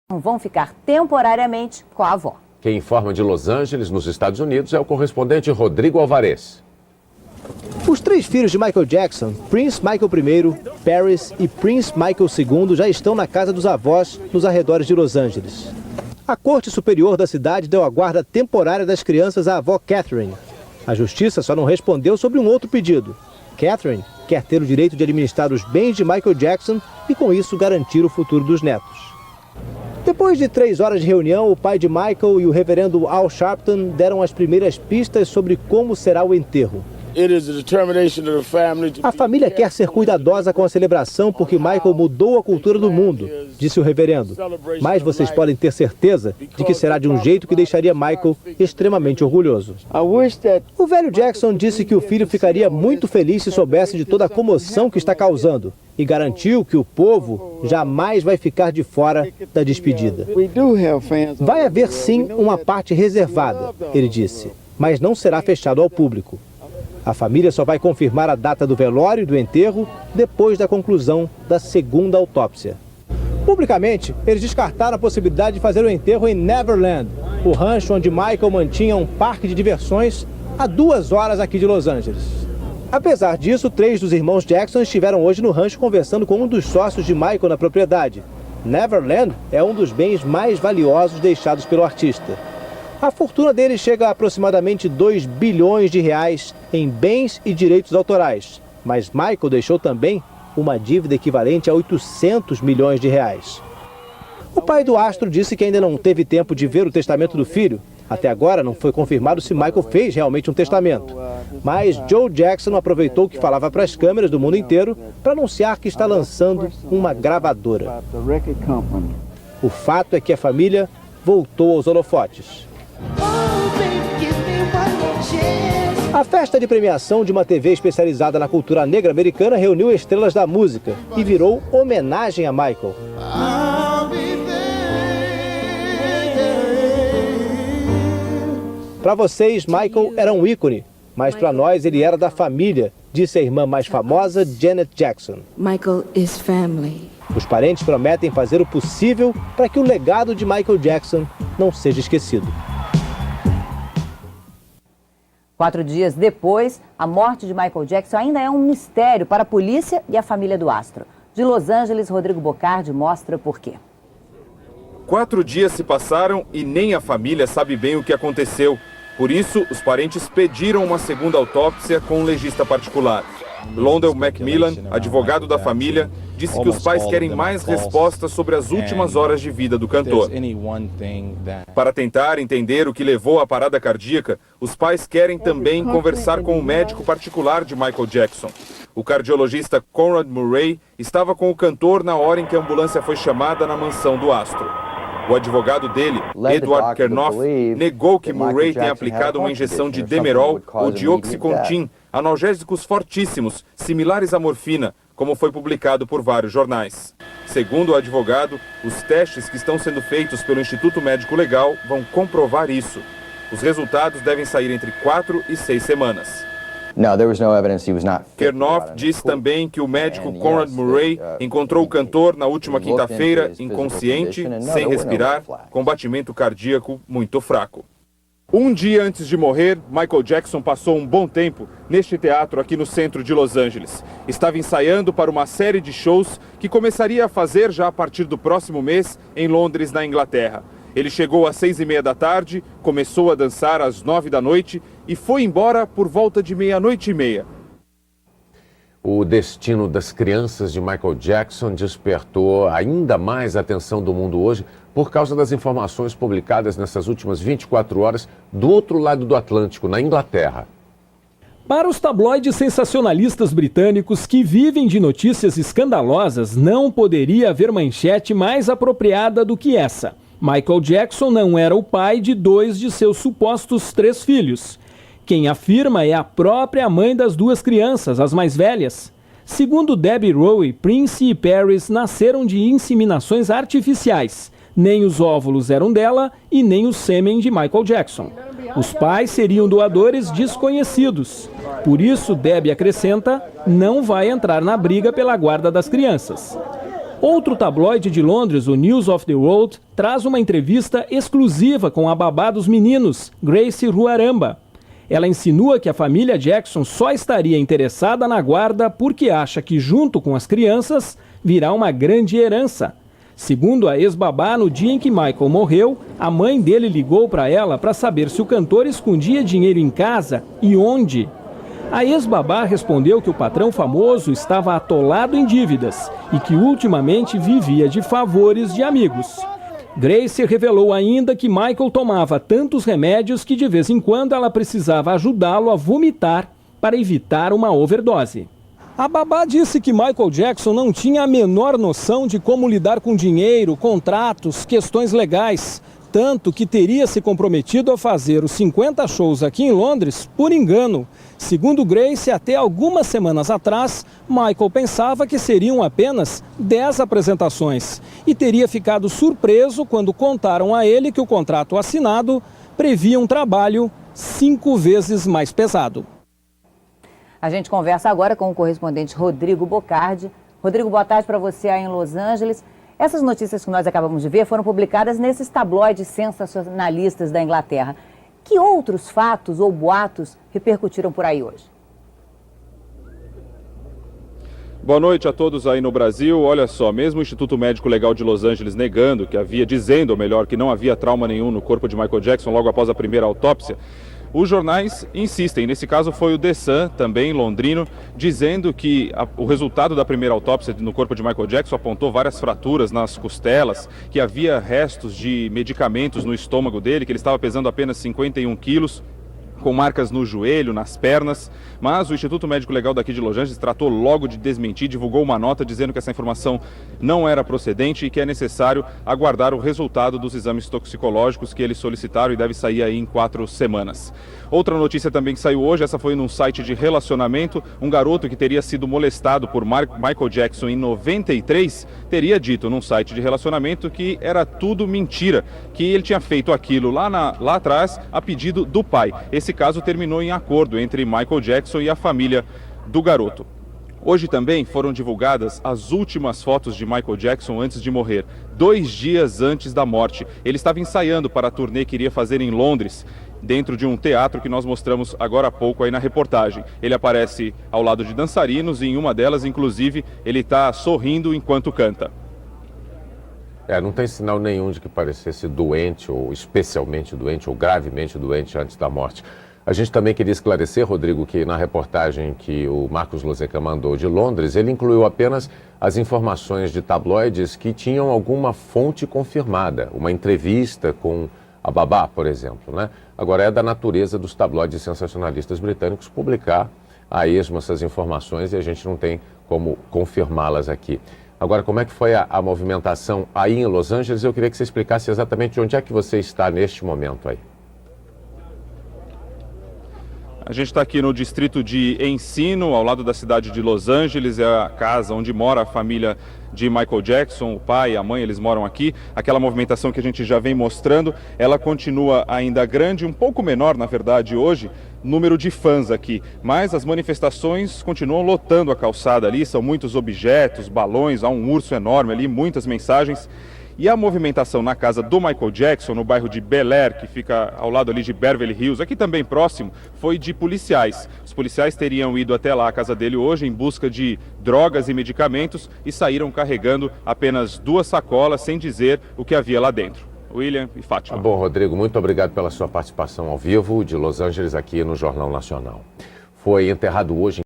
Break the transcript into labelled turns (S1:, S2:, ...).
S1: Vão ficar temporariamente com a avó.
S2: Quem informa de Los Angeles, nos Estados Unidos, é o correspondente Rodrigo Alvarez.
S3: Os 3 filhos de Michael Jackson, Prince Michael I, Paris e Prince Michael II, já estão na casa dos avós nos arredores de Los Angeles. A Corte Superior da cidade deu a guarda temporária das crianças à avó Catherine. A justiça só não respondeu sobre um outro pedido. Catherine quer ter o direito de administrar os bens de Michael Jackson e, com isso, garantir o futuro dos netos. Depois de 3 horas de reunião, o pai de Michael e o reverendo Al Sharpton deram as primeiras pistas sobre como será o enterro. A família quer ser cuidadosa com a celebração porque Michael mudou a cultura do mundo, disse o reverendo. Mas vocês podem ter certeza de que será de um jeito que deixaria Michael extremamente orgulhoso. O velho Jackson disse que o filho ficaria muito feliz se soubesse de toda a comoção que está causando e garantiu que o povo jamais vai ficar de fora da despedida. Vai haver sim uma parte reservada, ele disse, mas não será fechado ao público. A família só vai confirmar a data do velório e do enterro depois da conclusão da segunda autópsia. Publicamente, eles descartaram a possibilidade de fazer o enterro em Neverland, o rancho onde Michael mantinha um parque de diversões a 2 horas aqui de Los Angeles. Apesar disso, 3 dos irmãos Jackson estiveram hoje no rancho conversando com um dos sócios de Michael na propriedade. Neverland é um dos bens mais valiosos deixados pelo artista. A fortuna dele chega a aproximadamente 2 bilhões de reais em bens e direitos autorais. Mas Michael deixou também uma dívida equivalente a 800 milhões de reais. O pai do astro disse que ainda não teve tempo de ver o testamento do filho. Até agora não foi confirmado se Michael fez realmente um testamento. Mas Joe Jackson aproveitou que falava para as câmeras do mundo inteiro para anunciar que está lançando uma gravadora. O fato é que a família voltou aos holofotes. A festa de premiação de uma TV especializada na cultura negra americana reuniu estrelas da música e virou homenagem a Michael. Para vocês, Michael era um ícone, mas para nós ele era da família, disse a irmã mais famosa, Janet Jackson.
S4: Michael is family.
S3: Os parentes prometem fazer o possível para que o legado de Michael Jackson não seja esquecido.
S1: 4 dias depois, a morte de Michael Jackson ainda é um mistério para a polícia e a família do astro. De Los Angeles, Rodrigo Bocardi mostra por quê.
S5: 4 dias se passaram e nem a família sabe bem o que aconteceu. Por isso, os parentes pediram uma segunda autópsia com um legista particular. Londell Macmillan, advogado da família, disse que os pais querem mais respostas sobre as últimas horas de vida do cantor. Para tentar entender o que levou à parada cardíaca, os pais querem também conversar com o médico particular de Michael Jackson. O cardiologista Conrad Murray estava com o cantor na hora em que a ambulância foi chamada na mansão do astro. O advogado dele, Edward Kernoff, negou que Murray tenha aplicado uma injeção de Demerol ou de Oxycontin, analgésicos fortíssimos, similares à morfina, como foi publicado por vários jornais. Segundo o advogado, os testes que estão sendo feitos pelo Instituto Médico Legal vão comprovar isso. Os resultados devem sair entre 4 e 6 semanas. Kernoff disse também que o médico Conrad Murray encontrou o cantor na última quinta-feira inconsciente, sem respirar, com batimento cardíaco muito fraco. Um dia antes de morrer, Michael Jackson passou um bom tempo neste teatro aqui no centro de Los Angeles. Estava ensaiando para uma série de shows que começaria a fazer já a partir do próximo mês em Londres, na Inglaterra. Ele chegou às 6h30 da tarde, começou a dançar às 9 da noite e foi embora por volta de 00:30.
S2: O destino das crianças de Michael Jackson despertou ainda mais a atenção do mundo hoje por causa das informações publicadas nessas últimas 24 horas do outro lado do Atlântico, na Inglaterra.
S6: Para os tabloides sensacionalistas britânicos que vivem de notícias escandalosas, não poderia haver manchete mais apropriada do que essa. Michael Jackson não era o pai de 2 de seus supostos 3 filhos. Quem afirma é a própria mãe das 2 crianças, as mais velhas. Segundo Debbie Rowe, Prince e Paris nasceram de inseminações artificiais. Nem os óvulos eram dela e nem o sêmen de Michael Jackson. Os pais seriam doadores desconhecidos. Por isso, Debbie acrescenta, não vai entrar na briga pela guarda das crianças. Outro tabloide de Londres, o News of the World, traz uma entrevista exclusiva com a babá dos meninos, Grace Ruaramba. Ela insinua que a família Jackson só estaria interessada na guarda porque acha que, junto com as crianças, virá uma grande herança. Segundo a ex-babá, no dia em que Michael morreu, a mãe dele ligou para ela para saber se o cantor escondia dinheiro em casa e onde. A ex-babá respondeu que o patrão famoso estava atolado em dívidas e que ultimamente vivia de favores de amigos. Grace revelou ainda que Michael tomava tantos remédios que de vez em quando ela precisava ajudá-lo a vomitar para evitar uma overdose. A babá disse que Michael Jackson não tinha a menor noção de como lidar com dinheiro, contratos, questões legais. Tanto que teria se comprometido a fazer os 50 shows aqui em Londres por engano. Segundo Grace, até algumas semanas atrás, Michael pensava que seriam apenas 10 apresentações e teria ficado surpreso quando contaram a ele que o contrato assinado previa um trabalho 5 vezes mais pesado.
S1: A gente conversa agora com o correspondente Rodrigo Bocardi. Rodrigo, boa tarde para você aí em Los Angeles. Essas notícias que nós acabamos de ver foram publicadas nesses tabloides sensacionalistas da Inglaterra. Que outros fatos ou boatos repercutiram por aí hoje?
S5: Boa noite a todos aí no Brasil. Olha só, mesmo o Instituto Médico Legal de Los Angeles negando dizendo, ou melhor, que não havia trauma nenhum no corpo de Michael Jackson logo após a primeira autópsia, os jornais insistem. Nesse caso foi o The Sun, também londrino, dizendo que o resultado da primeira autópsia no corpo de Michael Jackson apontou várias fraturas nas costelas, que havia restos de medicamentos no estômago dele, que ele estava pesando apenas 51 quilos. Com marcas no joelho, nas pernas, mas o Instituto Médico Legal daqui de Los Angeles tratou logo de desmentir, divulgou uma nota dizendo que essa informação não era procedente e que é necessário aguardar o resultado dos exames toxicológicos que eles solicitaram e deve sair aí em 4 semanas. Outra notícia também que saiu hoje, essa foi num site de relacionamento, um garoto que teria sido molestado por Michael Jackson em 93, teria dito num site de relacionamento que era tudo mentira, que ele tinha feito aquilo lá atrás a pedido do pai. Esse caso terminou em acordo entre Michael Jackson e a família do garoto. Hoje também foram divulgadas as últimas fotos de Michael Jackson antes de morrer, 2 dias antes da morte. Ele estava ensaiando para a turnê que iria fazer em Londres, dentro de um teatro que nós mostramos agora há pouco aí na reportagem. Ele aparece ao lado de dançarinos e em uma delas, inclusive, ele está sorrindo enquanto canta.
S2: Não tem sinal nenhum de que parecesse doente, ou especialmente doente, ou gravemente doente antes da morte. A gente também queria esclarecer, Rodrigo, que na reportagem que o Marcos Loseca mandou de Londres, ele incluiu apenas as informações de tabloides que tinham alguma fonte confirmada, uma entrevista com a babá, por exemplo, né? Agora, é da natureza dos tabloides sensacionalistas britânicos publicar a esmo essas informações e a gente não tem como confirmá-las aqui. Agora, como é que foi a movimentação aí em Los Angeles? Eu queria que você explicasse exatamente onde é que você está neste momento aí.
S5: A gente está aqui no distrito de Ensino, ao lado da cidade de Los Angeles, é a casa onde mora a família de Michael Jackson, o pai e a mãe, eles moram aqui. Aquela movimentação que a gente já vem mostrando, ela continua ainda grande, um pouco menor, na verdade, hoje, número de fãs aqui. Mas as manifestações continuam lotando a calçada ali, são muitos objetos, balões, há um urso enorme ali, muitas mensagens. E a movimentação na casa do Michael Jackson, no bairro de Bel Air, que fica ao lado ali de Beverly Hills, aqui também próximo, foi de policiais. Os policiais teriam ido até lá a casa dele hoje em busca de drogas e medicamentos e saíram carregando apenas 2 sacolas sem dizer o que havia lá dentro. William e Fátima.
S2: Bom, Rodrigo, muito obrigado pela sua participação ao vivo de Los Angeles aqui no Jornal Nacional. Foi enterrado hoje